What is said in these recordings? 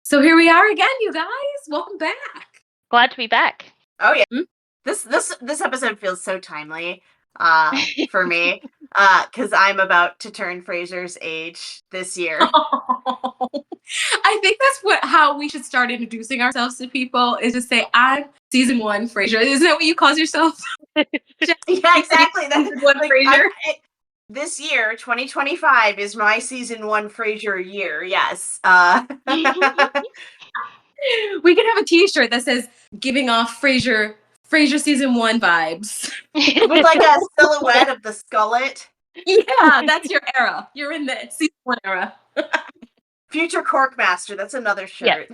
So here we are again, you guys. Welcome back. Glad to be back. Oh yeah. This episode feels so timely for me because I'm about to turn Frasier's age this year. I think that's how we should start introducing ourselves to people is to say, I'm season 1 Frasier. Isn't that what you call yourself? Yeah, exactly. That's season 1 like, Frasier. This year, 2025, is my season 1 Frasier year. Yes. We can have a t-shirt that says giving off Frasier season 1 vibes. With like a silhouette of the skullet. Yeah, that's your era. You're in the season 1 era. Future Corkmaster, that's another shirt.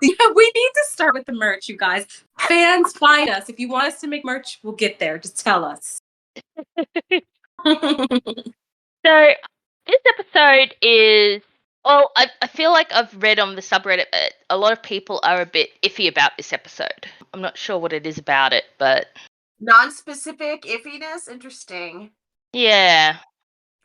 Yeah, we need to start with the merch, you guys. Fans, find us. If you want us to make merch, we'll get there. Just tell us. So this episode is, I feel like I've read on the subreddit that a lot of people are a bit iffy about this episode. I'm not sure what it is about it, but... Non-specific iffiness? Interesting. Yeah.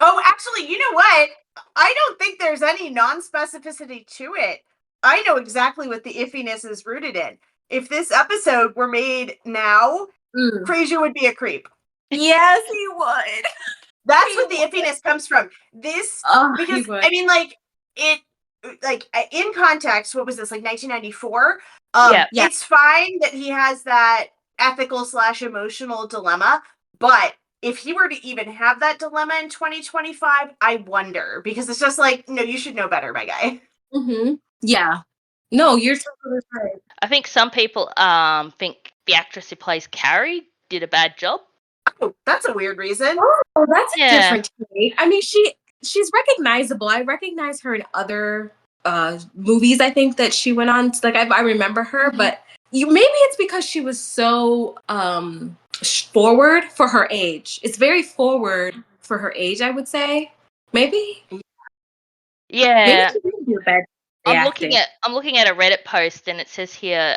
Oh, actually, you know what? I don't think there's any non-specificity to it. I know exactly what the iffiness is rooted in. If this episode were made now, Frasier would be a creep. Yes, he would. That's what the iffiness comes from. This, because, I mean, in context, what was this, like 1994? It's fine that he has that ethical/emotional dilemma, but if he were to even have that dilemma in 2025, I wonder, because it's just like, no, you should know better, my guy. Mm-hmm. Yeah. No, you're totally right. I think some people think the actress who plays Carrie did a bad job. Oh, that's a weird reason. Oh, that's a different take. I mean, she's recognizable. I recognize her in other movies, I think, that she went on. Like, I remember her, but maybe it's because she was so forward for her age. It's very forward for her age, I would say. Maybe. Yeah. Maybe she didn't do bad. I'm looking at a Reddit post, and it says here,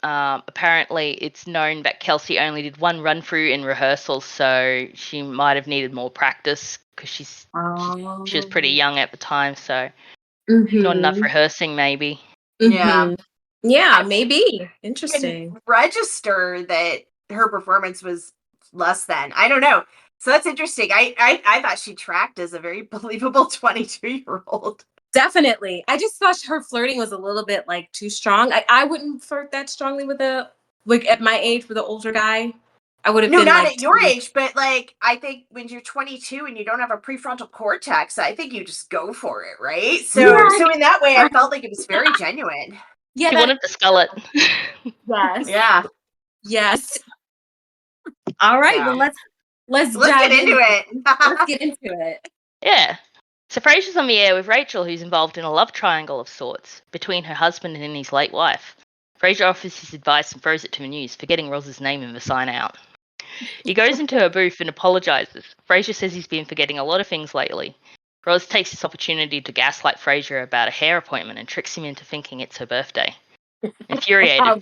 apparently it's known that Kelsey only did one run through in rehearsals, so she might have needed more practice because she was pretty young at the time, so not enough rehearsing, maybe. Yeah, maybe. Interesting. Register that her performance was less than. I don't know. So that's interesting. I thought she tracked as a very believable 22-year-old. Definitely. I just thought her flirting was a little bit like too strong. I wouldn't flirt that strongly with at my age with an older guy. I would have been not like, at your age, but like I think when you're 22 and you don't have a prefrontal cortex, I think you just go for it, right? So in that way, I felt like it was very genuine. Yeah, she wanted to skull it. Yes. Yeah. Yes. All right. Well, let's get into it. Let's get into it. Yeah. So Frasier's on the air with Rachel, who's involved in a love triangle of sorts between her husband and his late wife. Frasier offers his advice and throws it to the news, forgetting Roz's name in the sign out. He goes into her booth and apologizes. Frasier says he's been forgetting a lot of things lately. Roz takes this opportunity to gaslight Frasier about a hair appointment and tricks him into thinking it's her birthday. Infuriated,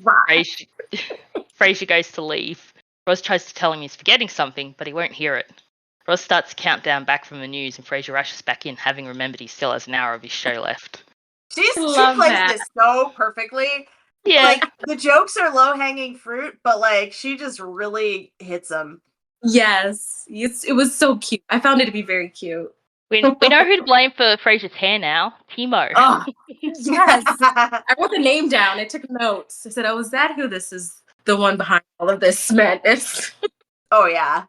Frasier goes to leave. Roz tries to tell him he's forgetting something, but he won't hear it. Roz starts to count down back from the news, and Frasier rushes back in, having remembered he still has an hour of his show left. She plays this so perfectly. Yeah. Like, the jokes are low-hanging fruit, but, like, she just really hits them. Yes. It was so cute. I found it to be very cute. We know who to blame for Frasier's hair now. Timo. Oh, yes. I wrote the name down. I took notes. I said, oh, is that who this is? The one behind all of this madness. Oh, yeah.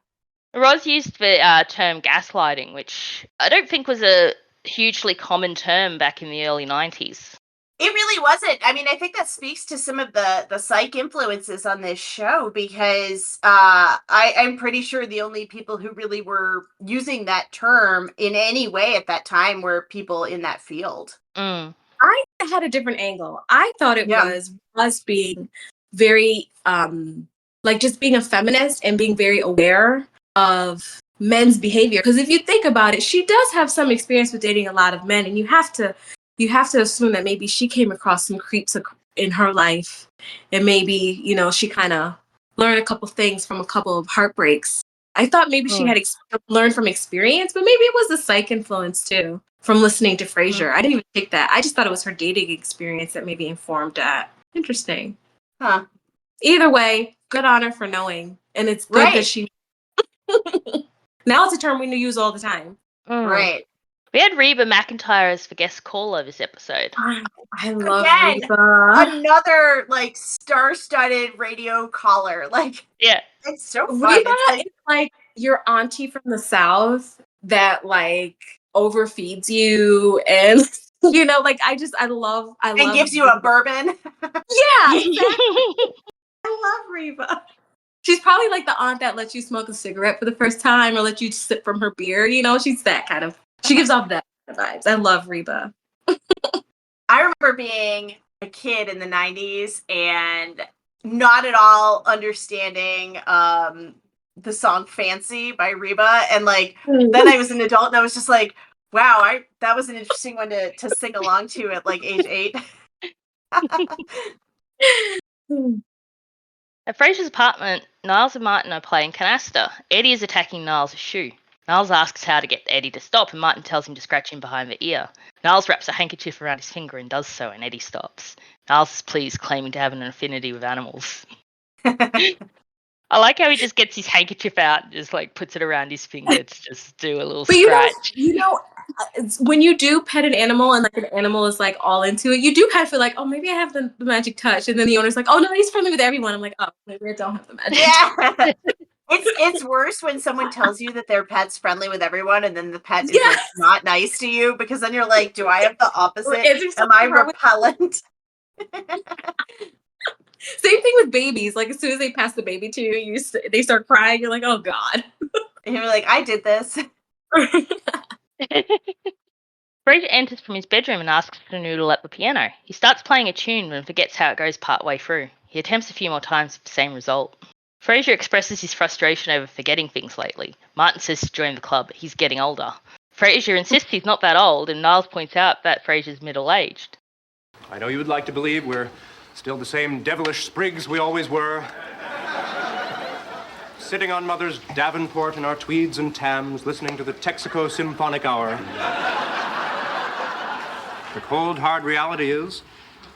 Roz used the term gaslighting, which I don't think was a hugely common term back in the early 90s. It really wasn't. I mean, I think that speaks to some of the psych influences on this show, because I'm pretty sure the only people who really were using that term in any way at that time were people in that field. I had a different angle. I thought it was us being very, just being a feminist and being very aware of men's behavior. Because if you think about it, she does have some experience with dating a lot of men, and you have to assume that maybe she came across some creeps in her life, and maybe, she kind of learned a couple things from a couple of heartbreaks. I thought maybe she had learned from experience, but maybe it was the psych influence too. from listening to Frasier. I didn't even take that. I just thought it was her dating experience that maybe informed that. Interesting. Huh. Either way, good on her for knowing. And it's good that she... Now it's a term we use all the time. Right. We had Reba McEntire as the guest caller this episode. I love Reba. Another, like, star-studded radio caller. Like, yeah. It's so fun. Reba it's is like your auntie from the South that, like, overfeeds you and, you know, like, I love... And gives you a bourbon. Yeah, exactly. I love Reba. She's probably like the aunt that lets you smoke a cigarette for the first time or let you sip from her beer. You know, she's that kind of... She gives off that vibes. I love Reba. I remember being a kid in the 90s and not at all understanding the song Fancy by Reba. And, like, then I was an adult and I was just like, wow, that was an interesting one to sing along to at, like, age 8. At Frasier's apartment, Niles and Martin are playing canasta. Eddie is attacking Niles' shoe. Niles asks how to get Eddie to stop, and Martin tells him to scratch him behind the ear. Niles wraps a handkerchief around his finger and does so, and Eddie stops. Niles is pleased, claiming to have an affinity with animals. I like how he just gets his handkerchief out and just, like, puts it around his finger to just do a little scratch. You know, when you do pet an animal and, like, an animal is, like, all into it, you do kind of feel like, oh, maybe I have the magic touch. And then the owner's like, oh, no, he's friendly with everyone. I'm like, oh, maybe I don't have the magic touch. It's worse when someone tells you that their pet's friendly with everying and then the pet is like, not nice to you, because then you're like, do I have the opposite? Am I repellent? Same thing with babies. Like, as soon as they pass the baby to you, they start crying. You're like, oh, God. And you're like, I did this. Frasier enters from his bedroom and asks for Noodle at the piano. He starts playing a tune and forgets how it goes part-way through. He attempts a few more times with the same result. Frasier expresses his frustration over forgetting things lately. Martin says to join the club. He's getting older. Frasier insists he's not that old, and Niles points out that Frasier's middle-aged. I know you would like to believe we're still the same devilish sprigs we always were. Sitting on Mother's Davenport in our tweeds and tams, listening to the Texaco Symphonic Hour. The cold, hard reality is,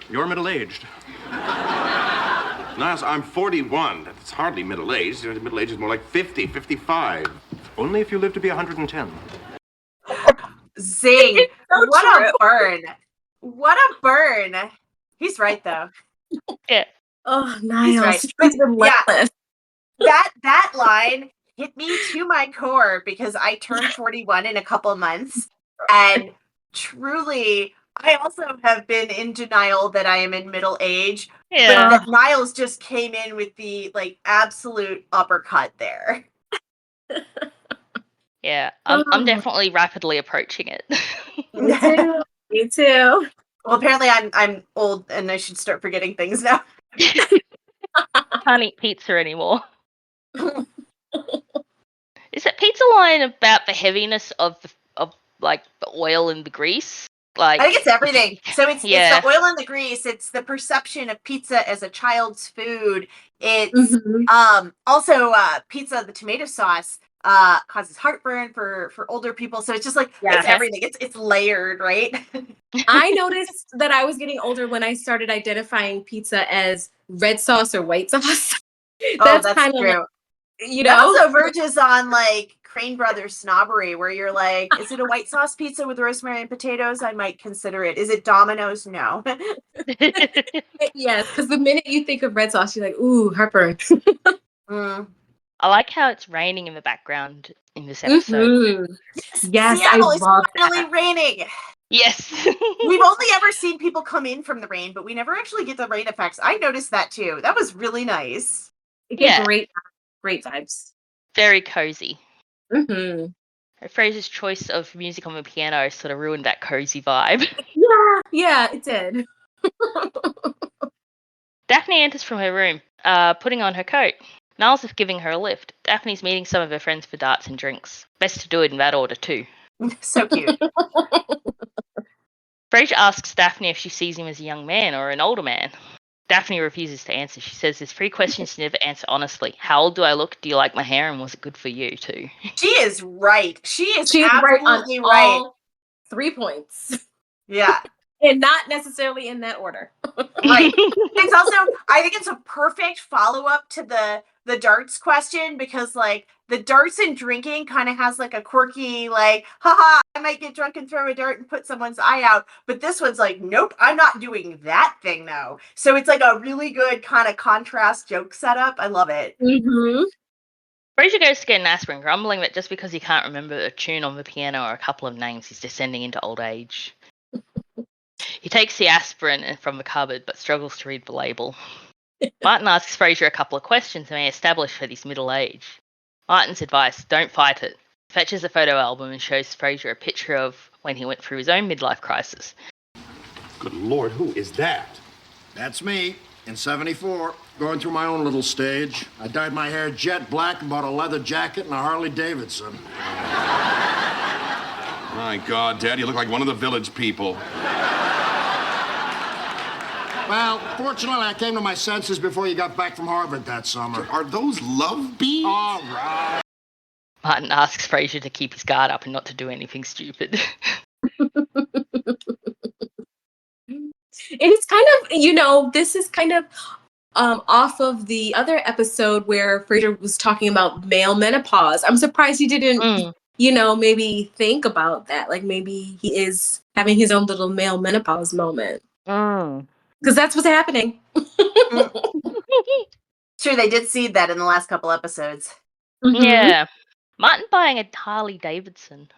you're middle-aged. Niles, I'm 41. That's hardly middle-aged. Middle age is more like 50, 55. Only if you live to be 110. Zing. What a burn. What a burn. He's right, though. Yeah. Oh, Niles. He's right. That line hit me to my core because I turned 41 in a couple months. And truly, I also have been in denial that I am in middle age. Yeah. But that Niles just came in with the, like, absolute uppercut there. Yeah, I'm definitely rapidly approaching it. Me too. Well, apparently I'm old and I should start forgetting things now. Can't eat pizza anymore. Is that pizza line about the heaviness of like the oil and the grease? Like, I think it's everything. So it's the oil and the grease. It's the perception of pizza as a child's food. It's also pizza. The tomato sauce causes heartburn for older people. So it's just like it's everything. It's layered, right? I noticed that I was getting older when I started identifying pizza as red sauce or white sauce. That's kind of true. You know, that also verges on like Crane Brothers snobbery, where you're like, is it a white sauce pizza with rosemary and potatoes? I might consider it. Is it Domino's? No. Yes, because the minute you think of red sauce, you're like, ooh, heartburn. I like how it's raining in the background in this episode. Yes, Seattle is finally raining. Yes. We've only ever seen people come in from the rain, but we never actually get the rain effects. I noticed that too. That was really nice. Great vibes. Very cozy. Frasier's choice of music on the piano sort of ruined that cozy vibe. Yeah, it did. Daphne enters from her room, putting on her coat. Niles is giving her a lift. Daphne's meeting some of her friends for darts and drinks. Best to do it in that order too. So cute. Frasier asks Daphne if she sees him as a young man or an older man. Daphne refuses to answer. She says there's 3 questions to never answer honestly. How old do I look? Do you like my hair? And was it good for you too? She is right. She is absolutely right. 3 points. Yeah. And not necessarily in that order. Right. It's also, I think it's a perfect follow-up to the darts question, because like the darts and drinking kind of has like a quirky, like, haha, I might get drunk and throw a dart and put someone's eye out. But this one's like, nope, I'm not doing that thing though. So it's like a really good kind of contrast joke setup. I love it. Mm-hmm. Frasier goes to get an aspirin, grumbling that just because he can't remember a tune on the piano or a couple of names, he's descending into old age. He takes the aspirin from the cupboard, but struggles to read the label. Martin asks Frasier a couple of questions and they establish that he's middle age. Martin's advice, don't fight it, fetches a photo album and shows Frasier a picture of when he went through his own midlife crisis. Good Lord, who is that? That's me, in 74, going through my own little stage. I dyed my hair jet black and bought a leather jacket and a Harley Davidson. My God, Dad, you look like one of the village people. Well, fortunately, I came to my senses before you got back from Harvard that summer. Are those love beads? All right. Martin asks Frasier to keep his guard up and not to do anything stupid. And it's kind of, this is kind of off of the other episode where Frasier was talking about male menopause. I'm surprised he didn't, maybe think about that. Like maybe he is having his own little male menopause moment. Because that's what's happening. Sure, they did see that in the last couple episodes. Mm-hmm. Yeah. Martin buying a Harley Davidson.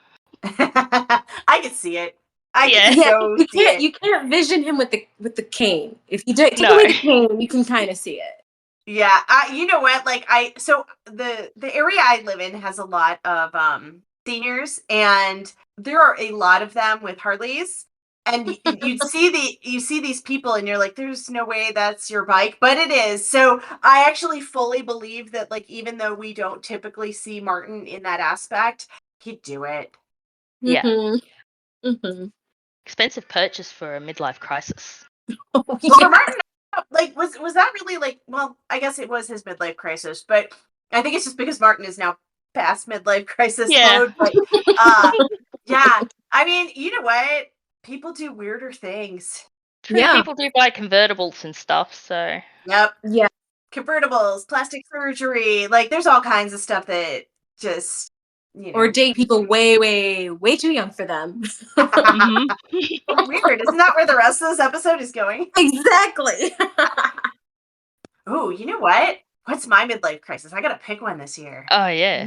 I could see it. You can't vision him with the cane. If you take away the cane, you can kind of see it. Yeah, you know what? Like so the area I live in has a lot of seniors, and there are a lot of them with Harleys. And you see these people and you're like, there's no way that's your bike, but it is. So I actually fully believe that, like, even though we don't typically see Martin in that aspect, he'd do it. Yeah. Mm-hmm. Expensive purchase for a midlife crisis. Well, for Martin, like, was that really like, well, I guess it was his midlife crisis, but I think it's just because Martin is now past midlife crisis mode. But yeah, I mean, you know what? People do weirder things. True, people do buy convertibles and stuff, so. Yep. Yeah. Convertibles, plastic surgery, like there's all kinds of stuff that just, Or date people way, way, way too young for them. Weird. Isn't that where the rest of this episode is going? Exactly. Oh, you know what? What's my midlife crisis? I gotta pick one this year. Oh yeah.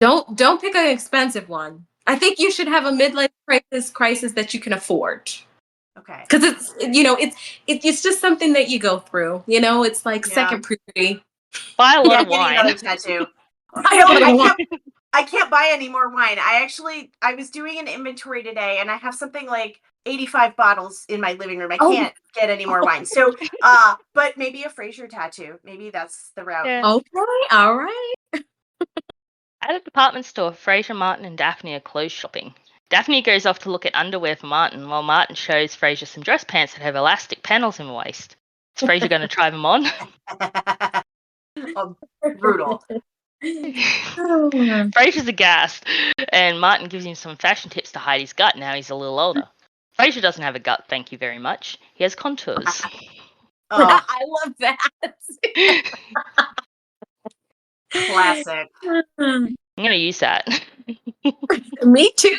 Don't pick an expensive one. I think you should have a midlife crisis that you can afford. Okay. Because it's just something that you go through. It's like second puberty. Buy a lot of wine. Another tattoo. I can't buy any more wine. I was doing an inventory today, and I have something like 85 bottles in my living room. I can't get any more wine. So, but maybe a Frasier tattoo. Maybe that's the route. Yeah. Okay, all right. At a department store, Frasier, Martin, and Daphne are clothes shopping. Daphne goes off to look at underwear for Martin, while Martin shows Frasier some dress pants that have elastic panels in the waist. Is Frasier going to try them on? Brutal. Frasier's aghast, and Martin gives him some fashion tips to hide his gut now he's a little older. Frasier doesn't have a gut, thank you very much. He has contours. I love that. Classic. I'm going to use that. Me too.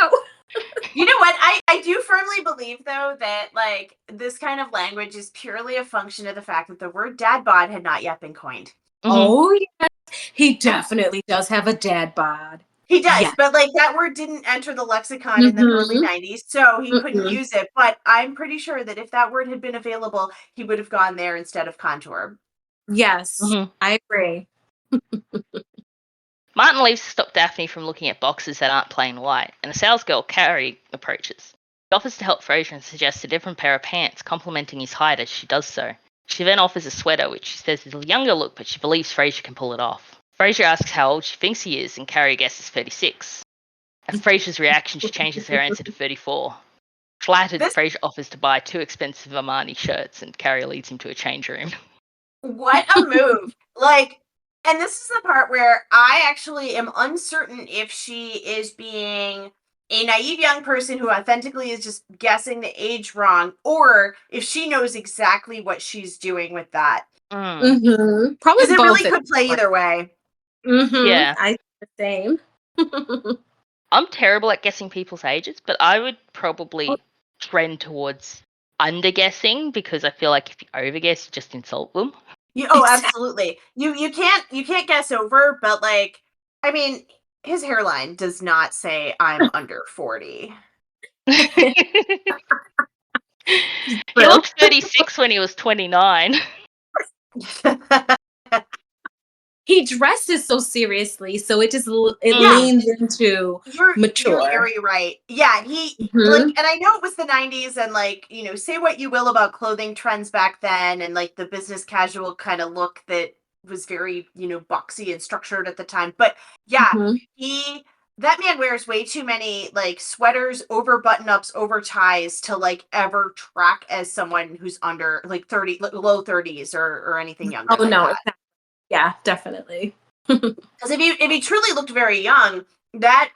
You know what? I do firmly believe, though, that like this kind of language is purely a function of the fact that the word dad bod had not yet been coined. Oh, yes. He definitely does have a dad bod. He does, but like that word didn't enter the lexicon in the early 90s, so he couldn't use it. But I'm pretty sure that if that word had been available, he would have gone there instead of contour. Yes, I agree. Martin leaves to stop Daphne from looking at boxes that aren't plain white, and a salesgirl, Carrie, approaches. She offers to help Frasier and suggests a different pair of pants, complimenting his height as she does so. She then offers a sweater, which she says is a younger look, but she believes Frasier can pull it off. Frasier asks how old she thinks he is, and Carrie guesses 36. At Frasier's reaction, she changes her answer to 34. Flattered, Frasier offers to buy 2 expensive Armani shirts, and Carrie leads him to a change room. What a move! And this is the part where I actually am uncertain if she is being a naive young person who authentically is just guessing the age wrong, or if she knows exactly what she's doing with that. Probably because it both. really could play either way. Yeah, I think the same. I'm terrible at guessing people's ages, but I would probably trend towards under guessing because I feel like if you over guess, you just insult them. Absolutely. You can't guess over, but like, I mean, his hairline does not say I'm under 40. He looked 36 when he was 29. He dresses so seriously, so it just leans into mature. You're very right. Yeah, he like, and I know it was the 90s, and like, say what you will about clothing trends back then, and like the business casual kind of look that was very, boxy and structured at the time. But yeah, that man wears way too many like sweaters, over button-ups, over ties to like ever track as someone who's under like 30, low 30s or anything younger. Oh no, that. Yeah, definitely. Because if he truly looked very young, that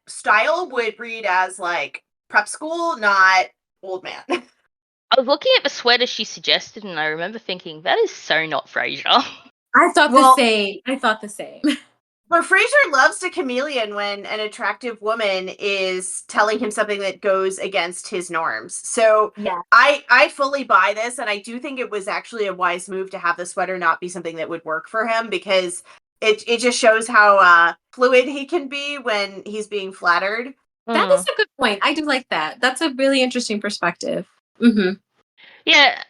style would read as like prep school, not old man. I was looking at the sweater she suggested, and I remember thinking, that is so not Frasier. I thought the same. But Frasier loves to chameleon when an attractive woman is telling him something that goes against his norms. So yeah. I fully buy this, and I do think it was actually a wise move to have the sweater not be something that would work for him, because it just shows how fluid he can be when he's being flattered. That is a good point. I do like that. That's a really interesting perspective. Mm-hmm. Yeah,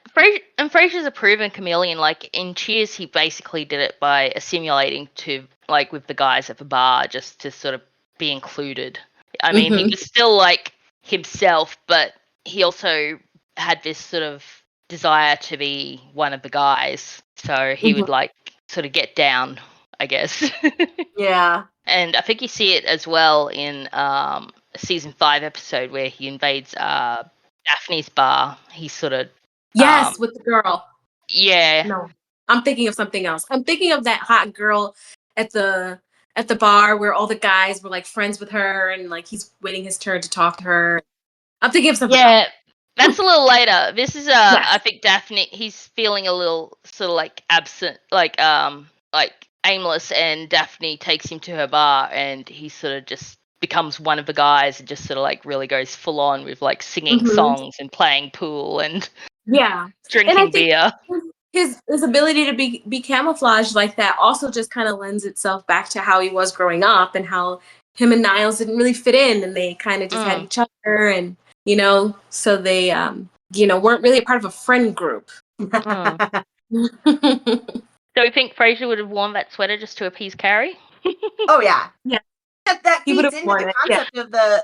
and Frasier's a proven chameleon. Like in Cheers, he basically did it by assimilating to like with the guys at the bar just to sort of be included. I mean, he was still like himself, but he also had this sort of desire to be one of the guys. So he would like sort of get down, I guess. Yeah. And I think you see it as well in a season 5 episode where he invades Daphne's bar. He sort of with the girl. Yeah. No, I'm thinking of something else. I'm thinking of that hot girl at the bar where all the guys were like friends with her, and like he's waiting his turn to talk to her. I'm thinking of something else. That's a little later. This is I think Daphne, he's feeling a little sort of like absent, like aimless, and Daphne takes him to her bar, and he sort of just becomes one of the guys and just sort of like really goes full on with like singing songs and playing pool and drinking beer. His ability to be camouflaged like that also just kind of lends itself back to how he was growing up, and how him and Niles didn't really fit in, and they kind of just had each other, and so they weren't really a part of a friend group. So we think Frasier would have worn that sweater just to appease Carrie? Oh yeah. That he feeds into the concept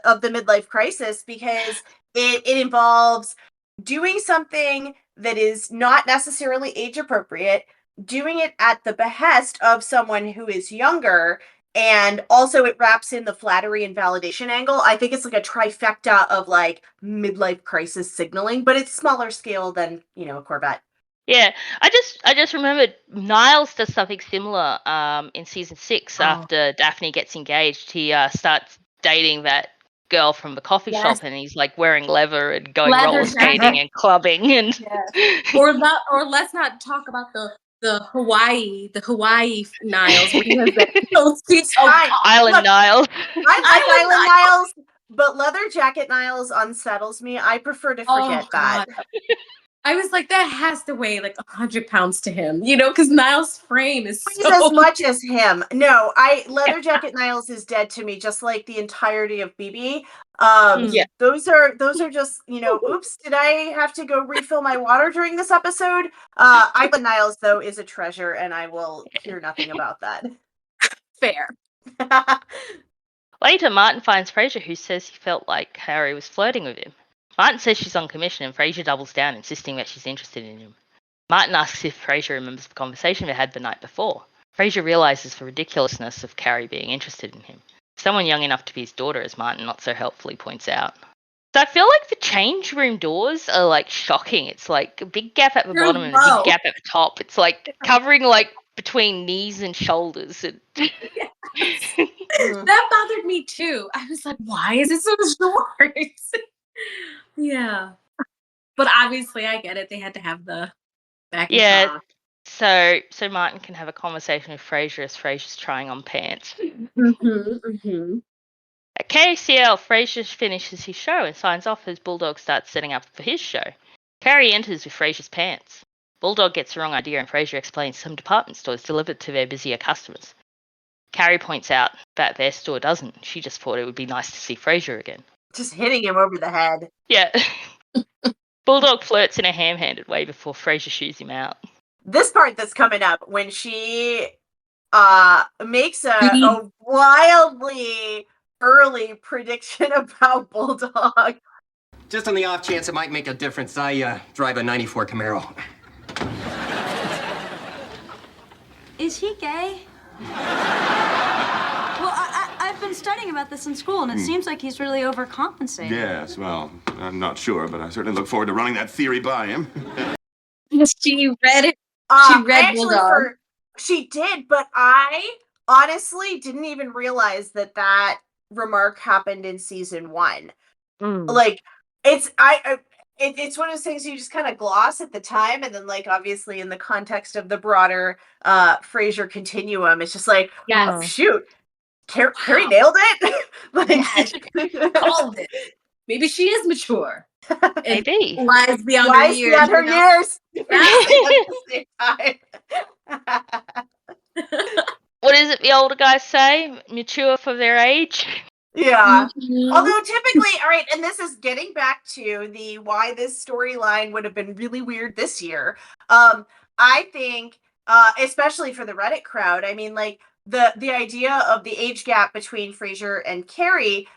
of the midlife crisis, because it involves doing something that is not necessarily age appropriate, doing it at the behest of someone who is younger, and also it wraps in the flattery and validation angle. I think it's like a trifecta of like midlife crisis signaling, but it's smaller scale than, a Corvette. Yeah, I just remembered Niles does something similar in season 6 after Daphne gets engaged. He starts dating that girl from the coffee shop, and he's like wearing leather and going roller skating and clubbing, and or let's not talk about the Hawaii Niles, where he has that Island Niles. I like Island Niles, but leather jacket Niles unsettles me. I prefer to forget that. I was like, that has to weigh like 100 pounds to him, because Niles' frame is He's as much as him. No, leather jacket Niles is dead to me, just like the entirety of BB. Those are just, oops, did I have to go refill my water during this episode? Island Niles, though, is a treasure, and I will hear nothing about that. Fair. Later, Martin finds Frasier, who says he felt like Harry was flirting with him. Martin says she's on commission, and Frasier doubles down, insisting that she's interested in him. Martin asks if Frasier remembers the conversation they had the night before. Frasier realizes the ridiculousness of Carrie being interested in him. Someone young enough to be his daughter, as Martin not so helpfully points out. So I feel like the change room doors are like shocking. It's like a big gap at the bottom and a big gap at the top. It's like covering like between knees and shoulders. And That bothered me too. I was like, why is it so short? Yeah. But obviously I get it. They had to have the back and Yeah. talk. So Martin can have a conversation with Frasier as Frasier's trying on pants. At KCL, Frasier finishes his show and signs off as Bulldog starts setting up for his show. Carrie enters with Frasier's pants. Bulldog gets the wrong idea and Frasier explains some department stores delivered to their busier customers. Carrie points out that their store doesn't. She just thought it would be nice to see Frasier again. Just hitting him over the head. Yeah. Bulldog flirts in a ham-handed way before Frasier shoos him out. This part that's coming up when she makes a wildly early prediction about Bulldog. Just on the off chance it might make a difference, I drive a 94 Camaro. Is he gay? Well, I've been studying about this in school, and it seems like he's really overcompensating. Yes, well, I'm not sure, but I certainly look forward to running that theory by him. She read it. She read Bulldog. She did, but I honestly didn't even realize that remark happened in season 1. Like, it's one of those things you just kind of gloss at the time, and then, like, obviously in the context of the broader Frasier continuum, it's just like, oh, shoot, Carrie nailed it. Like, called it. Maybe she is mature. Maybe. Wise beyond her years. Beyond her years. At the same time. What is it the older guys say? Mature for their age? Yeah. Although typically, all right, and this is getting back to the why this storyline would have been really weird this year. I think, especially for the Reddit crowd, I mean, like, the idea of the age gap between Frasier and Carrie,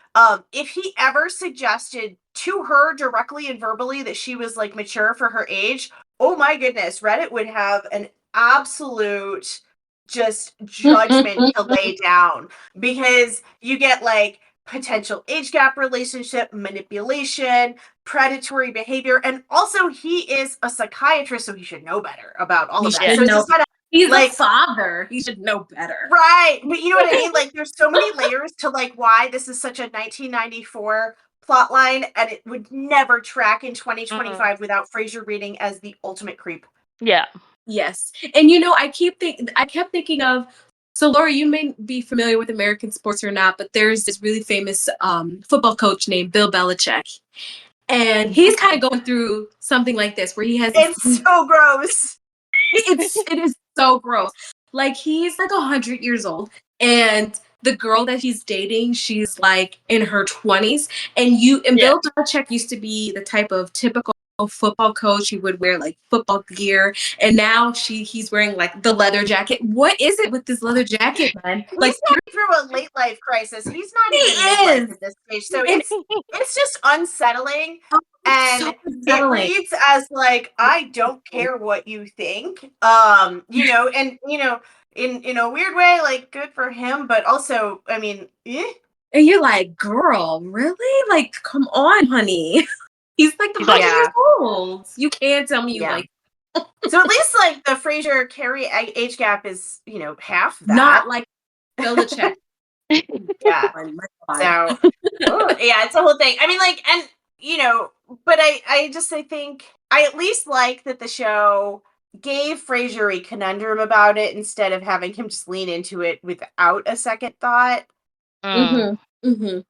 if he ever suggested to her directly and verbally that she was, like, mature for her age, oh my goodness, Reddit would have an absolute just judgment to lay down, because you get, like, potential age gap relationship, manipulation, predatory behavior, and also he is a psychiatrist, so he should know better about all of that. So it's just kind of, he's like, a father. He should know better. Right. But you know what I mean? Like, there's so many layers to, like, why this is such a 1994 plot line, and it would never track in 2025 without Frasier reading as the ultimate creep. Yeah. Yes. And, you know, I kept thinking of, so Laura, you may be familiar with American sports or not, but there's this really famous football coach named Bill Belichick. And he's kind of going through something like this, where he has... It's so gross. It is so gross. Like, he's like 100 years old, and the girl that he's dating, she's like in her 20s. And Bill Belichick used to be the type of typical football coach. He would wear like football gear, and now he's wearing like the leather jacket. What is it with this leather jacket, man? Like, he's going through a late life crisis. He's not even midlife at this stage, so it's just unsettling. And so it reads as like, I don't care what you think. You know, and you know, in a weird way, like, good for him, but also, I mean, And you're like, girl, really? Like, come on, honey. He's like 100 years old. You can't tell me you like. So at least, like, the Frasier Carrie age gap is, you know, half that. Not like Belichick. Yeah. So yeah, it's a whole thing. I mean, like, and you know, but I think I at least like that the show gave Frasier a conundrum about it instead of having him just lean into it without a second thought.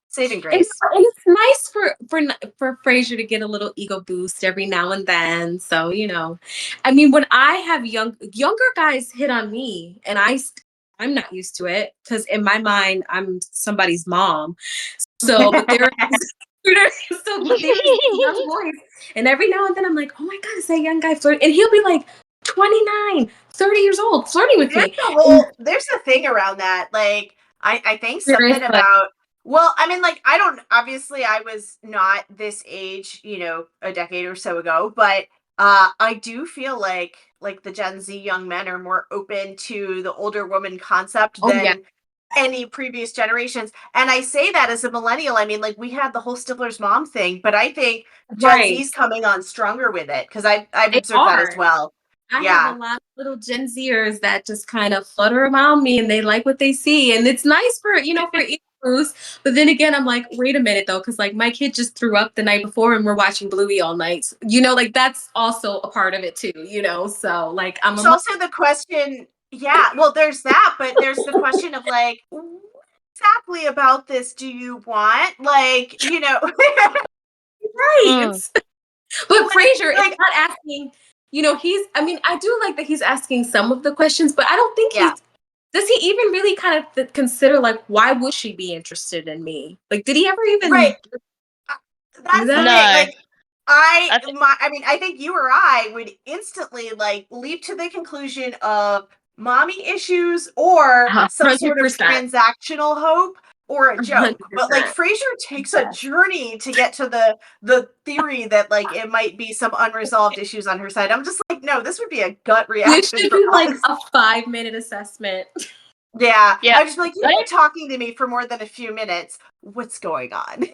Saving grace. And it's nice for Frasier to get a little ego boost every now and then. So, you know, I mean, when I have younger guys hit on me, and I'm not used to it, because in my mind I'm somebody's mom. So, but there's young boys, and every now and then I'm like, oh my god, is that young guy flirting? And he'll be like 29, 30 years old flirting with me. There's a thing around that. Like, I think something about, well, I mean, like, obviously I was not this age, you know, a decade or so ago, but I do feel like the Gen Z young men are more open to the older woman concept than any previous generations. And I say that as a millennial. I mean, like, we had the whole Stifler's mom thing, but I think Gen Z's coming on stronger with it, because I've observed that as well. I have a lot of little Gen Zers that just kind of flutter around me and they like what they see. And it's nice for, for egos. But then again, I'm like, wait a minute though, because like my kid just threw up the night before and we're watching Bluey all night. Like that's also a part of it too, So like It's also the question, well, there's that, but there's the question of like, what exactly about this do you want? Like, Right. But Frasier is not asking, I do like that he's asking some of the questions, but I don't think does he even really kind of consider like, why would she be interested in me? Like, did he ever even That's do that? The thing. Like, I think you or I would instantly like leap to the conclusion of mommy issues or some 100%. sort of transactional hope or a joke. 100%. But like Frasier takes a journey to get to the theory that like it might be some unresolved issues on her side. I'm just like, no, this would be a gut reaction. It should be like a 5-minute assessment. Yeah. I'm just like, you've been talking to me for more than a few minutes. What's going on?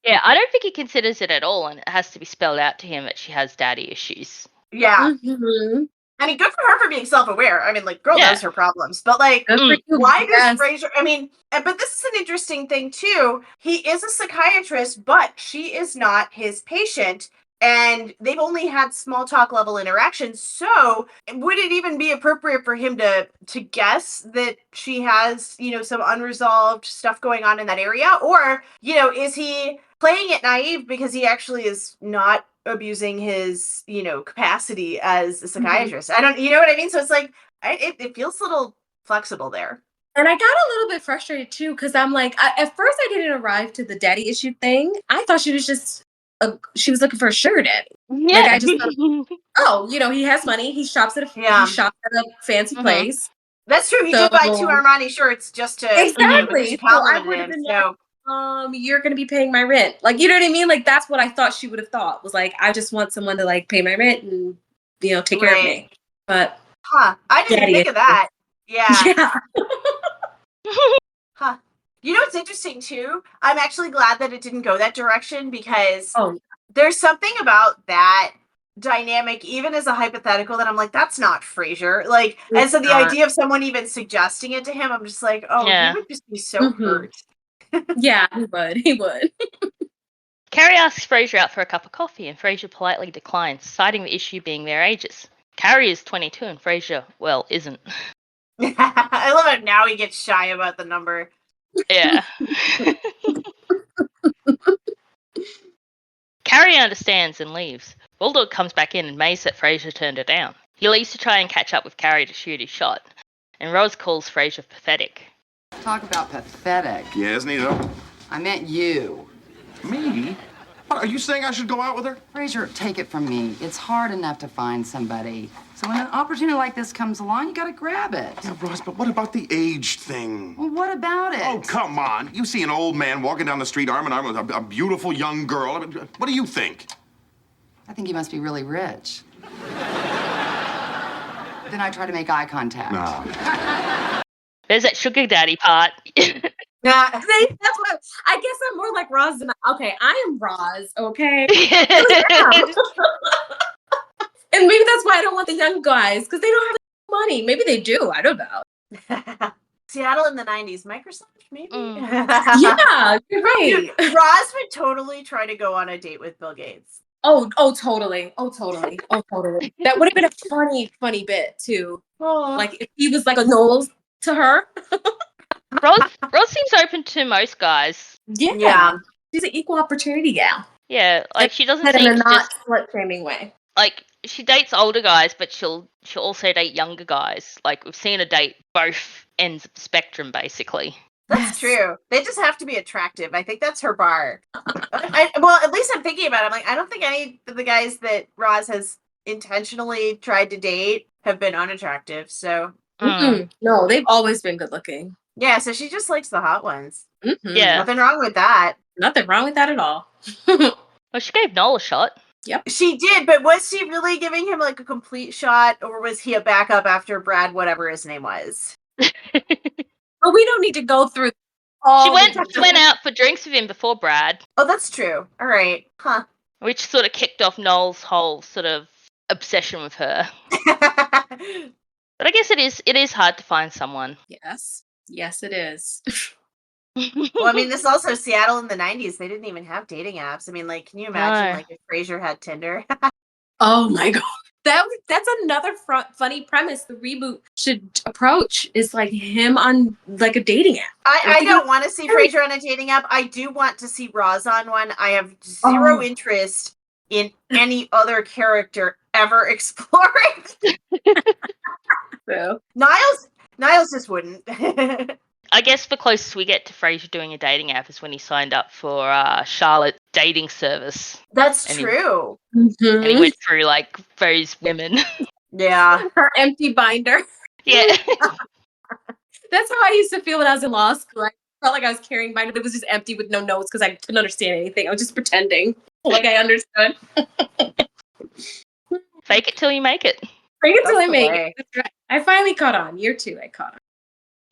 Yeah, I don't think he considers it at all, and it has to be spelled out to him that she has daddy issues. Yeah. Mm-hmm. I mean, good for her for being self-aware. I mean, like, girl knows her problems. But, like, why does Frasier... I mean, but this is an interesting thing, too. He is a psychiatrist, but she is not his patient. And they've only had small talk level interactions. So would it even be appropriate for him to guess that she has, some unresolved stuff going on in that area? Or, is he playing it naive because he actually is not abusing his, capacity as a psychiatrist? I don't, you know what I mean? So it's like, it feels a little flexible there. And I got a little bit frustrated too, because I'm like, at first I didn't arrive to the daddy issue thing. I thought she was just, she was looking for a sugar daddy. Yeah. Like I just thought, he has money. He shops at a fancy place. That's true. He did buy 2 Armani shirts just to exactly. So I would have been you're gonna be paying my rent. Like, you know what I mean? Like that's what I thought she would have thought. Was like, I just want someone to like pay my rent and take care of me. But I didn't think of that. Yeah. You know what's interesting too? I'm actually glad that it didn't go that direction because there's something about that dynamic, even as a hypothetical, that I'm like, that's not Frasier. Like, and so the idea of someone even suggesting it to him, I'm just like, he would just be so hurt. Yeah, he would. Carrie asks Frasier out for a cup of coffee, and Frasier politely declines, citing the issue being their ages. Carrie is 22, and Frasier, isn't. I love it now he gets shy about the number. Yeah. Carrie understands and leaves. Bulldog comes back in and amazed that Frasier turned her down. He leaves to try and catch up with Carrie to shoot his shot, and Roz calls Frasier pathetic. Talk about pathetic. Yeah, isn't he though? I meant you. Me? What, are you saying I should go out with her? Frasier, take it from me. It's hard enough to find somebody. So when an opportunity like this comes along, you gotta grab it. Yeah, Ross, but what about the age thing? Well, what about it? Oh, come on. You see an old man walking down the street arm in arm with a beautiful young girl. I mean, what do you think? I think he must be really rich. Then I try to make eye contact. No. There's that sugar daddy part. That's what I guess I'm more like Roz than I am Roz, okay? And maybe that's why I don't want the young guys, because they don't have money. Maybe they do. I don't know. Seattle in the 90s. Microsoft, maybe? Yeah, you're right. Dude, Roz would totally try to go on a date with Bill Gates. Oh, totally. That would have been a funny bit, too. Like, if he was like a Knowles to her. Roz seems open to most guys. Yeah. She's an equal opportunity gal. Yeah, like she doesn't seem in a to not slut-shaming way. Like she dates older guys, but she'll also date younger guys. Like we've seen her date both ends of the spectrum, basically. That's true. They just have to be attractive. I think that's her bar. Well, at least I'm thinking about it. I'm like, I don't think any of the guys that Roz has intentionally tried to date have been unattractive. So no, they've always been good looking. Yeah, so she just likes the hot ones. Mm-hmm. Yeah. Nothing wrong with that. Nothing wrong with that at all. Well, she gave Noel a shot. Yep. She did, but was she really giving him like a complete shot, or was he a backup after Brad, whatever his name was? Well, we don't need to go through She went out for drinks with him before Brad. Oh, that's true. All right. Huh. Which sort of kicked off Noel's whole sort of obsession with her. But I guess it is hard to find someone. Yes. Yes, it is. Well, I mean, this is also Seattle in the 90s. They didn't even have dating apps. I mean, like, can you imagine, No. like, if Frasier had Tinder? Oh my god. That's another funny premise the reboot should approach is like him on like a dating app. I don't want to see Frasier on a dating app. I do want to see Roz on one. I have zero interest in any other character ever exploring. So. Niles just wouldn't. I guess the closest we get to Frasier doing a dating app is when he signed up for Charlotte's dating service. That's true. And he went through like those women. Yeah. Her empty binder. Yeah. That's how I used to feel when I was in law school. I felt like I was carrying a binder that was just empty with no notes because I couldn't understand anything. I was just pretending like I understood. Fake it till you make it. Fake it till I make it. That's right. I finally caught on. Year 2, I caught on.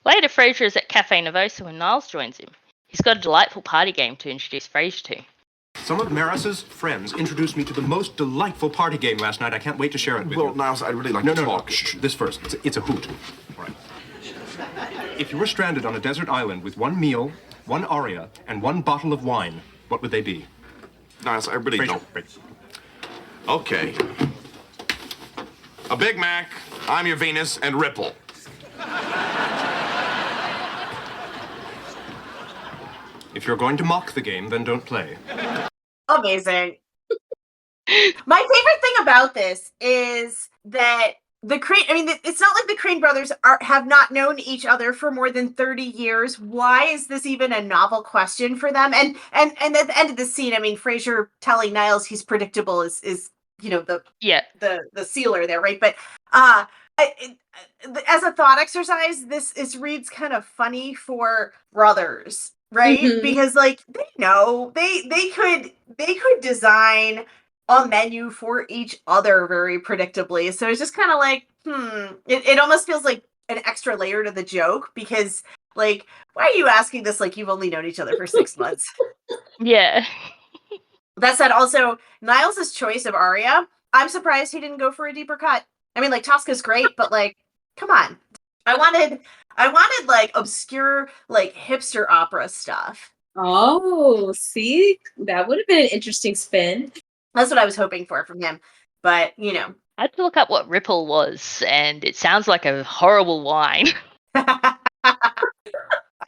Later, Frasier is at Cafe Nervosa when Niles joins him. He's got a delightful party game to introduce Frasier to. Some of Maris's friends introduced me to the most delightful party game last night. I can't wait to share it with you. Well, Niles, I'd really like to talk. No. Shh, this first. It's a hoot. All right. If you were stranded on a desert island with one meal, one aria, and one bottle of wine, what would they be? Niles, I really don't. Okay. A Big Mac, I'm your Venus, and Ripple. If you're going to mock the game, then don't play. Amazing. My favorite thing about this is that the Crane, I mean, it's not like the Crane brothers have not known each other for more than 30 years. Why is this even a novel question for them? And at the end of the scene, I mean, Frasier telling Niles he's predictable is you know, the sealer there, right? But as a thought exercise, this reads kind of funny for brothers, right? Mm-hmm. Because like they know they could design a menu for each other very predictably. So it's just kind of like, it almost feels like an extra layer to the joke because like, why are you asking this like you've only known each other for 6 months? Yeah. That said, also, Niles' choice of aria, I'm surprised he didn't go for a deeper cut. I mean, like, Tosca's great, but, like, come on. I wanted like, obscure, like, hipster opera stuff. Oh, see? That would have been an interesting spin. That's what I was hoping for from him. But, you know. I had to look up what Ripple was, and it sounds like a horrible wine.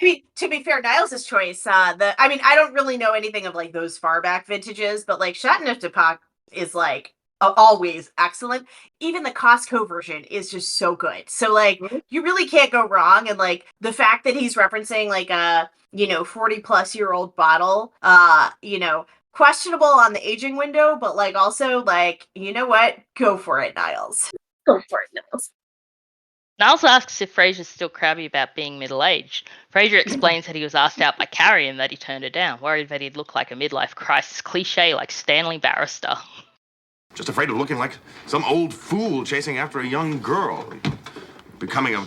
I mean, to be fair, Niles' choice, I don't really know anything of, like, those far back vintages, but, like, Chateauneuf-du-Pape is, like, always excellent. Even the Costco version is just so good. So, like, you really can't go wrong. And, like, the fact that he's referencing, like, a, 40-plus-year-old bottle, questionable on the aging window, but, like, also, like, you know what? Go for it, Niles. Go for it, Niles. Niles asks if Frasier's still crabby about being middle-aged. Frasier explains that he was asked out by Carrie and that he turned her down, worried that he'd look like a midlife crisis cliche like Stanley Barrister. Just afraid of looking like some old fool chasing after a young girl. Becoming a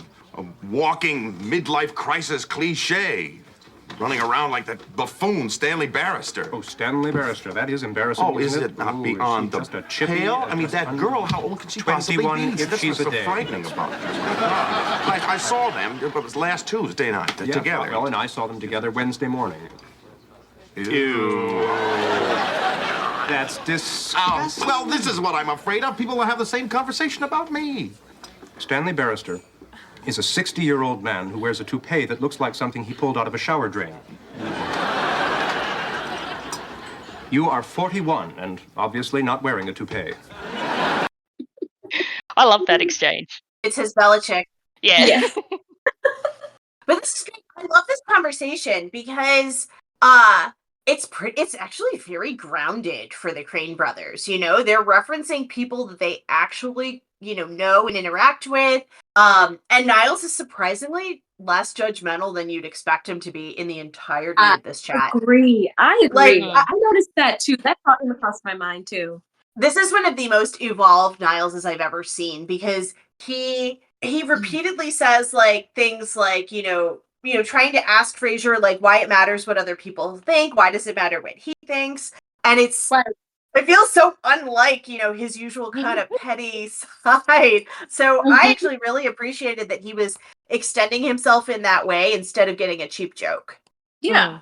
walking midlife crisis cliche. Running around like that buffoon Stanley Barrister. Oh, Stanley Barrister. That is embarrassing. Oh, is it not beyond the pale? I mean, that girl, how old could she possibly be? If she's a day. Frightening about her. I saw them. It was last Tuesday night together. Well, and I saw them together Wednesday morning. Ew. That's disgusting. Well, this is what I'm afraid of. People will have the same conversation about me. Stanley Barrister is a 60-year-old man who wears a toupee that looks like something he pulled out of a shower drain. You are 41 and obviously not wearing a toupee. I love that exchange. It's his Belichick. Yeah. But this is great. I love this conversation because it's actually very grounded for the Crane brothers. They're referencing people that they actually know and interact with. And Niles is surprisingly less judgmental than you'd expect him to be in the entirety of this chat. I agree. Like, I noticed that too. That thought crossed my mind too. This is one of the most evolved Nileses I've ever seen because he repeatedly says like things like, trying to ask Frasier like why it matters what other people think, why does it matter what he thinks? And it's It feels so unlike, his usual kind of petty side. So I actually really appreciated that he was extending himself in that way instead of getting a cheap joke. Yeah.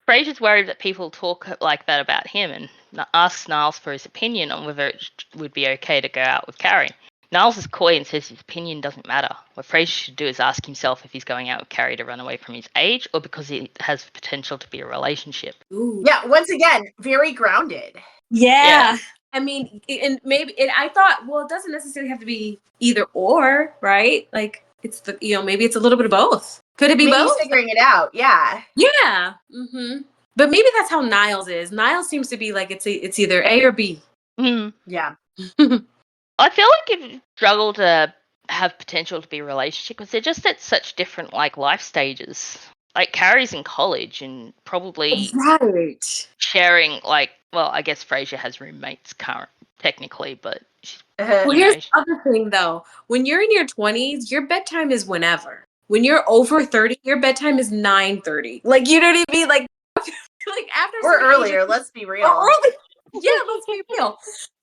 Frasier's worried that people talk like that about him and asks Niles for his opinion on whether it would be okay to go out with Carrie. Niles is coy and says his opinion doesn't matter. What Frasier should do is ask himself if he's going out with Carrie to run away from his age or because it has the potential to be a relationship. Ooh. Yeah, once again, very grounded. Yeah. I mean, and I thought, well, it doesn't necessarily have to be either or, right? Like, it's maybe it's a little bit of both. Could it be maybe both? He's figuring it out, yeah. Yeah. Mm-hmm. But maybe that's how Niles is. Niles seems to be like it's either A or B. Yeah. I feel like it struggle to have potential to be a relationship because they're just at such different life stages. Like Carrie's in college and probably sharing I guess Frasier has roommates technically, but well, here's the other thing though. When you're in your 20s, your bedtime is whenever. When you're over 30, your bedtime is 9:30. Like, you know what I mean? Like after or earlier, let's be real. Or early. Yeah, let's be real.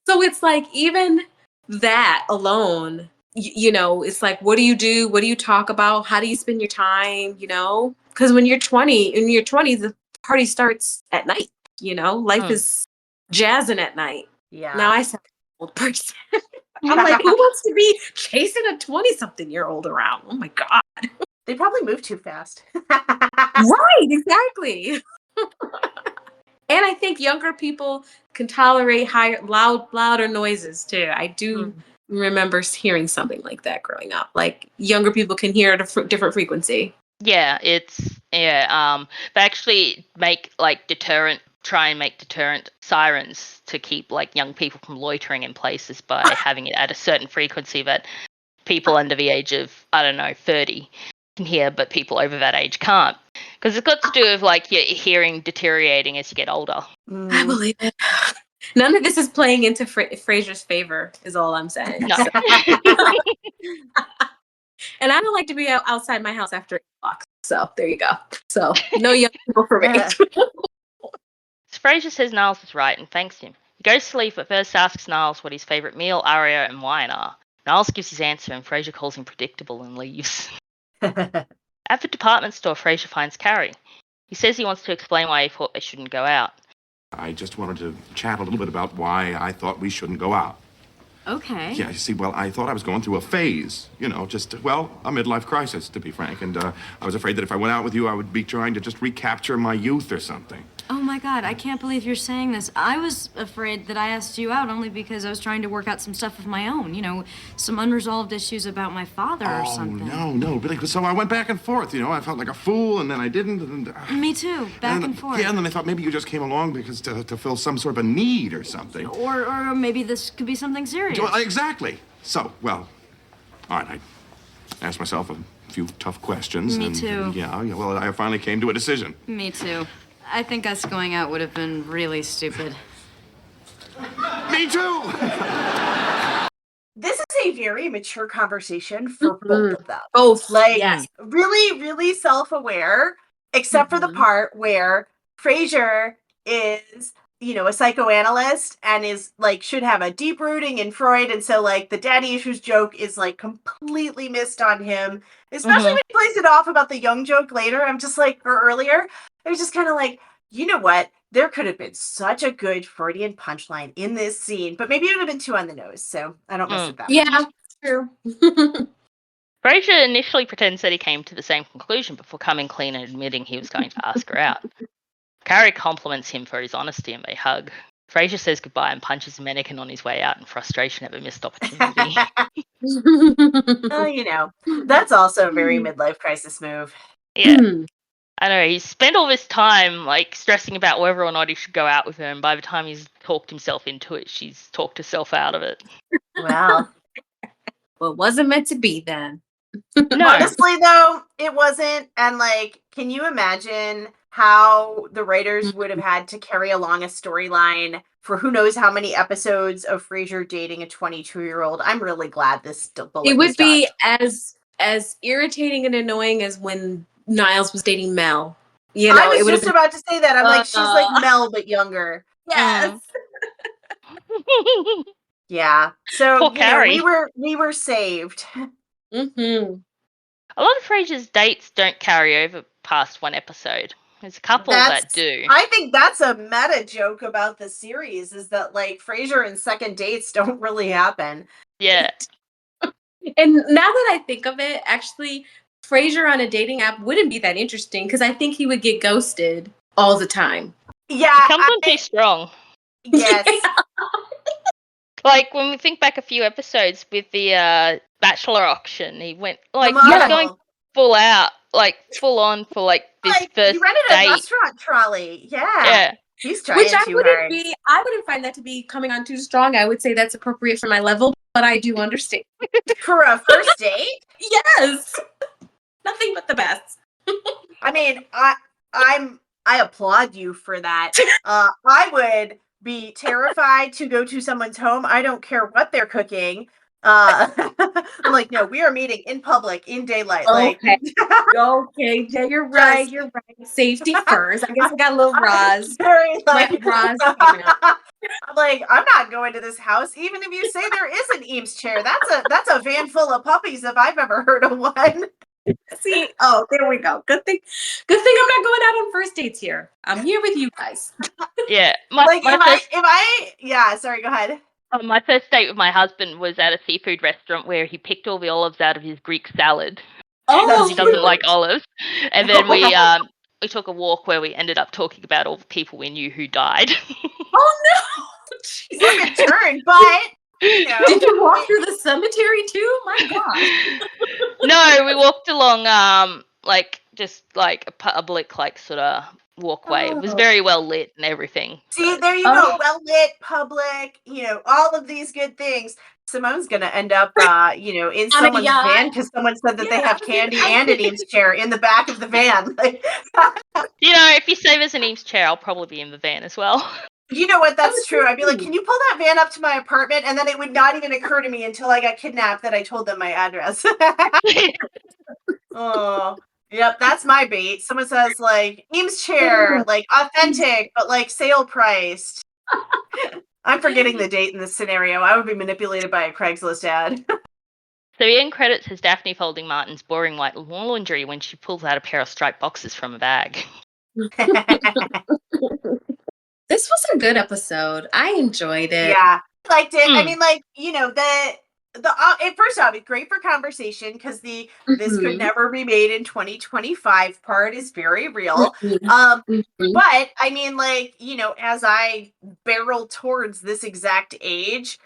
So it's like even that alone, it's like, what do you do? What do you talk about? How do you spend your time? Because when you're 20, in your 20s, the party starts at night. Life is jazzing at night. Yeah. Now I sound like an old person. I'm like, who wants to be chasing a 20-something-year-old around? Oh my God. They probably move too fast. Right, exactly. And I think younger people can tolerate louder noises too. I do remember hearing something like that growing up. Like younger people can hear at a different frequency. Yeah, they actually try and make deterrent sirens to keep young people from loitering in places by having it at a certain frequency that people under the age of 30 can hear, but people over that age can't. Because it's got to do with your hearing deteriorating as you get older. I believe it. None of this is playing into Frasier's favor, is all I'm saying. No. So. And I don't like to be outside my house after 8 o'clock. So there you go. So no young people for me. Frasier says Niles is right and thanks him. He goes to sleep but first asks Niles what his favourite meal, aria, and wine are. Niles gives his answer and Frasier calls him predictable and leaves. At the department store, Frasier finds Carrie. He says he wants to explain why he thought they shouldn't go out. I just wanted to chat a little bit about why I thought we shouldn't go out. Okay. Yeah, you see, I thought I was going through a phase, a midlife crisis, to be frank. And I was afraid that if I went out with you, I would be trying to just recapture my youth or something. Oh my God, I can't believe you're saying this. I was afraid that I asked you out only because I was trying to work out some stuff of my own, some unresolved issues about my father or something. No, really. So I went back and forth, I felt like a fool, and then I didn't. And, Me too, back and forth. Yeah, and then I thought maybe you just came along because to fill some sort of a need or something. Or maybe this could be something serious. Well, exactly. So, all right, I asked myself a few tough questions. Me too. Well, I finally came to a decision. Me too. I think us going out would have been really stupid. Me too! This is a very mature conversation for both of them. Both. Yes. Really, really self-aware, except for the part where Frasier is, a psychoanalyst and is should have a deep rooting in Freud. And so the daddy issues joke is completely missed on him, especially when he plays it off about the young joke later. I'm just or earlier. I was just kind of you know what? There could have been such a good Freudian punchline in this scene, but maybe it would have been too on the nose, so I don't miss it that much. Yeah, true. Frasier initially pretends that he came to the same conclusion before coming clean and admitting he was going to ask her out. Carrie compliments him for his honesty and they hug. Frasier says goodbye and punches a mannequin on his way out in frustration at the missed opportunity. Well, that's also a very midlife crisis move. Yeah. I know, he spent all this time stressing about whether or not he should go out with her, and by the time he's talked himself into it, she's talked herself out of it. Well, it wasn't meant to be then. No. Honestly, though, it wasn't. And can you imagine how the writers would have had to carry along a storyline for who knows how many episodes of Frasier dating a 22-year-old? I'm really glad this bullet It would be dodged. as irritating and annoying as when Niles was dating Mel. I was just about to say that. I'm she's Mel, but younger. Yes. Yeah. So, Poor Carrie. we were saved. Mm-hmm. A lot of Frasier's dates don't carry over past one episode. There's a couple that do. I think that's a meta joke about the series, is that like Frasier and second dates don't really happen. Yeah. And now that I think of it, actually, Frasier on a dating app wouldn't be that interesting because I think he would get ghosted all the time. Yeah. He comes on too strong. Yes. Like when we think back a few episodes with the Bachelor auction, he went like The he was model. going full out, like full on for like this Like, first he rented date. a restaurant trolley. Yeah. Yeah. He's trying too hard. I wouldn't find that to be coming on too strong. I would say that's appropriate for my level, but I do understand. For a first date? Yes. Nothing but the best. I mean, I applaud you for that. I would be terrified to go to someone's home. I don't care what they're cooking. I'm like, no, we are meeting in public, in daylight. Okay. Like, Okay, yeah, you're right. You're right. Safety first. I guess I got a little Roz. Very like, Roz. I'm like, I'm not going to this house, even if you say there is an Eames chair. That's a van full of puppies if I've ever heard of one. See, oh, there we go. Good thing I'm not going out on first dates here. I'm here with you guys. Yeah. Sorry, go ahead. My first date with my husband was at a seafood restaurant where he picked all the olives out of his Greek salad. Oh, he doesn't like olives. And then we took a walk where we ended up talking about all the people we knew who died. Oh no! Took a turn, but you know. Did you walk through the cemetery too? My God. No, we walked along just like a public sort of walkway. It was very well lit and everything. See, there you go. Well lit, public, all of these good things. Simone's gonna end up in someone's van because someone said that they have candy and an Eames chair in the back of the van. If you say there's an Eames chair, I'll probably be in the van as well. You know what? That's true. I'd be like, can you pull that van up to my apartment? And then it would not even occur to me until I got kidnapped that I told them my address. Oh, yep. That's my bait. Someone says like Eames chair, like authentic, but like sale priced. I'm forgetting the date in this scenario. I would be manipulated by a Craigslist ad. So the end credits has Daphne folding Martin's boring white laundry when she pulls out a pair of striped boxes from a bag. This was a good episode. I enjoyed it. Yeah, liked it. I mean, first off, it's great for conversation because this could never be made in 2025 part is very real. But I mean, as I barrel towards this exact age,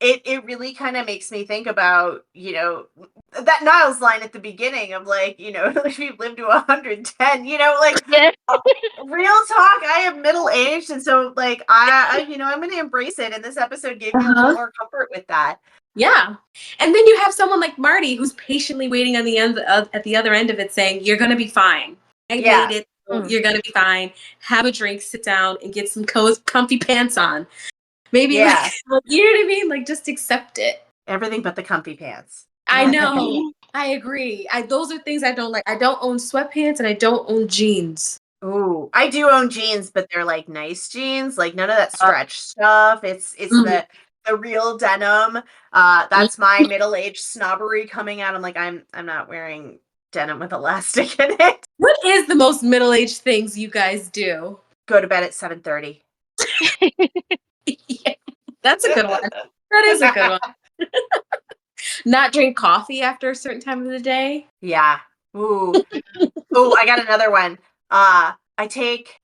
it really kind of makes me think about, that Niles line at the begining of if you live to 110, real talk, I am middle-aged. And so I'm going to embrace it. And this episode gave me a little more comfort with that. Yeah. And then you have someone like Marty who's patiently waiting on the end at the other end of it saying, you're going to be fine. I made it. You're going to be fine. Have a drink, sit down and get some comfy pants on. Maybe, you know what I mean? Like, just accept it. Everything but the comfy pants. I know. I agree. Those are things I don't like. I don't own sweatpants and I don't own jeans. Ooh, I do own jeans, but they're like nice jeans. Like none of that stretch stuff. It's the real denim. That's my middle-aged snobbery coming out. I'm like, I'm not wearing denim with elastic in it. What is the most middle-aged things you guys do? Go to bed at 7:30. Yeah, that's a good one. That is a good one. Not drink coffee after a certain time of the day. Yeah. Ooh. Ooh, I got another one. I take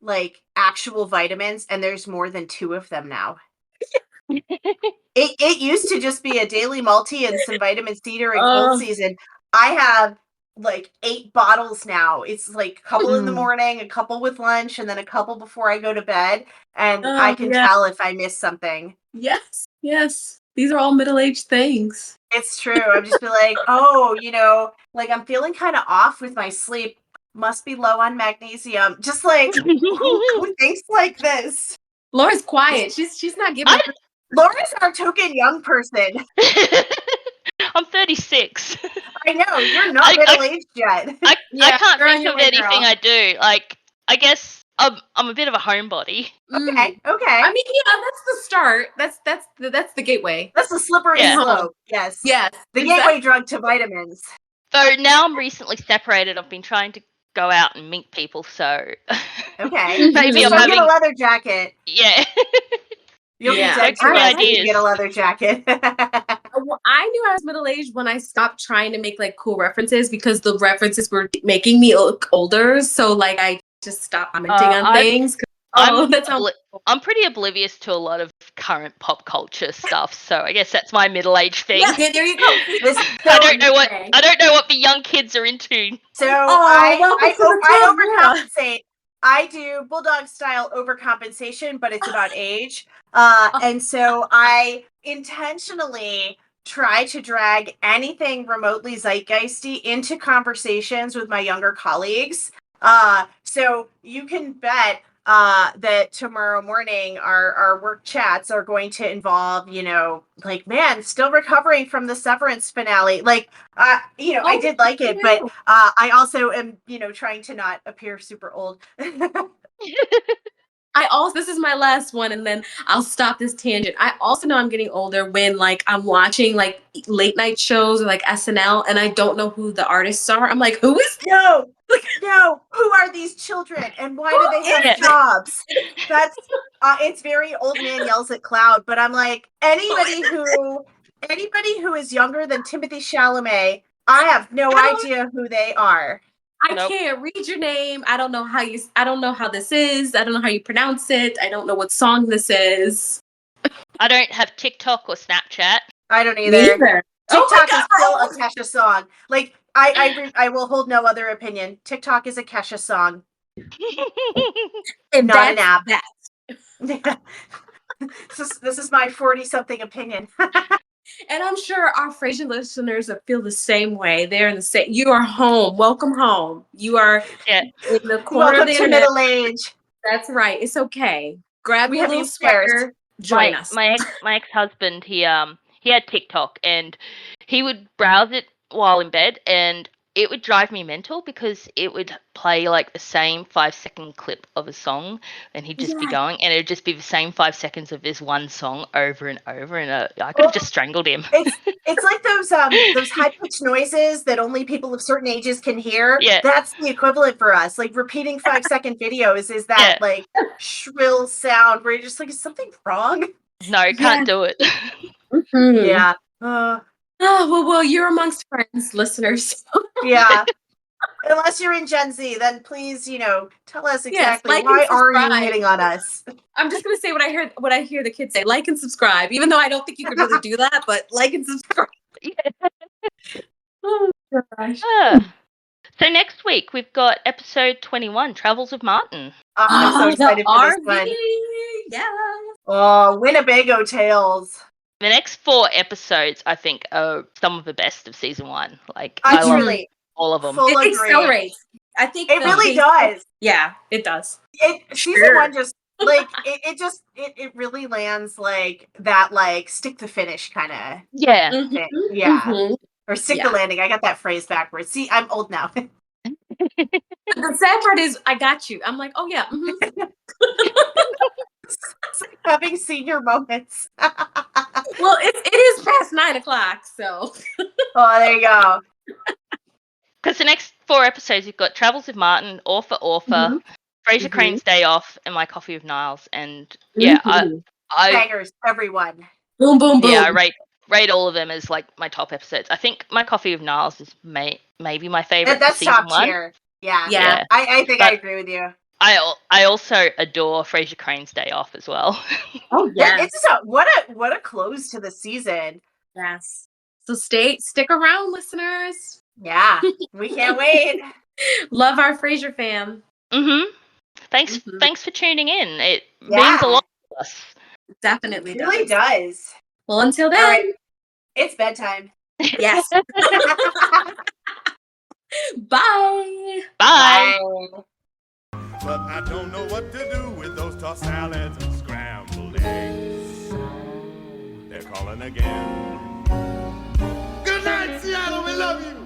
actual vitamins and there's more than 2 of them now. It used to just be a daily multi and some vitamin C during cold season. I have 8 bottles now. It's a couple in the morning, a couple with lunch, and then a couple before I go to bed. And I can tell if I miss something. Yes. These are all middle-aged things. It's true. I'm just be like, I'm feeling kind of off with my sleep. Must be low on magnesium. Just who thinks like this? Laura's quiet. She's not giving. Laura's our token young person. I'm 36. I know, you're not middle-aged yet. I can't think of anything I do. I guess I'm a bit of a homebody. Okay. I mean, yeah, that's the start. That's the gateway. That's the slippery slope. Yes. Yes. The gateway drug to vitamins. So now I'm recently separated. I've been trying to go out and meet people, so Okay. maybe Just I'm don't get a having leather jacket. yeah. You'll be dead Don't give me if you ideas. get a leather jacket. Well, I knew I was middle-aged when I stopped trying to make like cool references because the references were making me look older. So like I just stopped commenting on things. I'm pretty oblivious to a lot of current pop culture stuff, so I guess that's my middle-age thing. Yeah, there you go. I don't know what the young kids are into. So I overcompensate. I do bulldog style overcompensation, but it's about age. And so I intentionally try to drag anything remotely zeitgeisty into conversations with my younger colleagues. So you can bet that tomorrow morning our work chats are going to involve, like, man, still recovering from the Severance finale. Like, I did like it, but I also am, trying to not appear super old. This is my last one, and then I'll stop this tangent. I also know I'm getting older when like I'm watching like late night shows or like SNL, and I don't know who the artists are. I'm like, who is no, who are these children, and why do they have jobs? That's it's very old man yells at cloud. But I'm like, anybody who is younger than Timothée Chalamet, I have no idea who they are. I can't read your name. I don't know how this is. I don't know how you pronounce it. I don't know what song this is. I don't have TikTok or Snapchat. I don't either. TikTok is still a Kesha song. Like, I will hold no other opinion. TikTok is a Kesha song. And not an app. This is my 40-something opinion. And I'm sure our Frasier listeners feel the same way. They're in the same. You are home. Welcome home. You are in the corner of the internet. Middle age. That's right. It's okay. Grab your little sweater. Join us. My ex-husband, he had TikTok, and he would browse it while in bed, and it would drive me mental because it would play like the same 5-second clip of a song, and he'd just be going, and it would just be the same 5 seconds of this one song over and over, and I could have just strangled him. It's like those high-pitched noises that only people of certain ages can hear. Yeah. That's the equivalent for us. Like, repeating 5-second videos is that like shrill sound where you're just like, is something wrong? No, can't do it. Mm-hmm. Yeah. Well, you're amongst friends, listeners. Yeah. Unless you're in Gen Z, then please, tell us exactly why are you hitting on us? I'm just gonna say what I hear the kids say: like and subscribe. Even though I don't think you could really do that, but like and subscribe. Oh gosh. So next week we've got episode 21, Travels with Martin. I'm so excited for this one. Yeah. Oh, Winnebago Tales. The next 4 episodes, I think, are some of the best of season 1. Like, I love all of them. It accelerates. I think it really does. Yeah, it does. Season 1 just like it really lands like that, like stick to finish kind of thing. Yeah. Mm-hmm. Or stick the landing. I got that phrase backwards. See, I'm old now. The sad part is I got you. I'm like, oh yeah. Mm-hmm. It's like having senior moments. Well, it is past 9:00, so. Oh, there you go. Because the next 4 episodes, you've got Travels with Martin, Orpha, Frasier Crane's Day Off, and My Coffee with Niles. And I bangers, everyone. Boom, boom, boom. Yeah, I rate all of them as like my top episodes. I think My Coffee with Niles is maybe my favorite. That's season top 1. tier. Yeah. I think I agree with you. I also adore Frasier Crane's Day Off as well. Oh yeah, it's what a close to the season. Yes. So stick around, listeners. Yeah, we can't wait. Love our Frasier fam. Thanks for tuning in. It means a lot to us. Definitely it really does. Well, until then, right. It's bedtime. Yes. Bye. Bye. But I don't know what to do with those tossed salads and scrambled eggs. They're calling again. Good night, Seattle. We love you.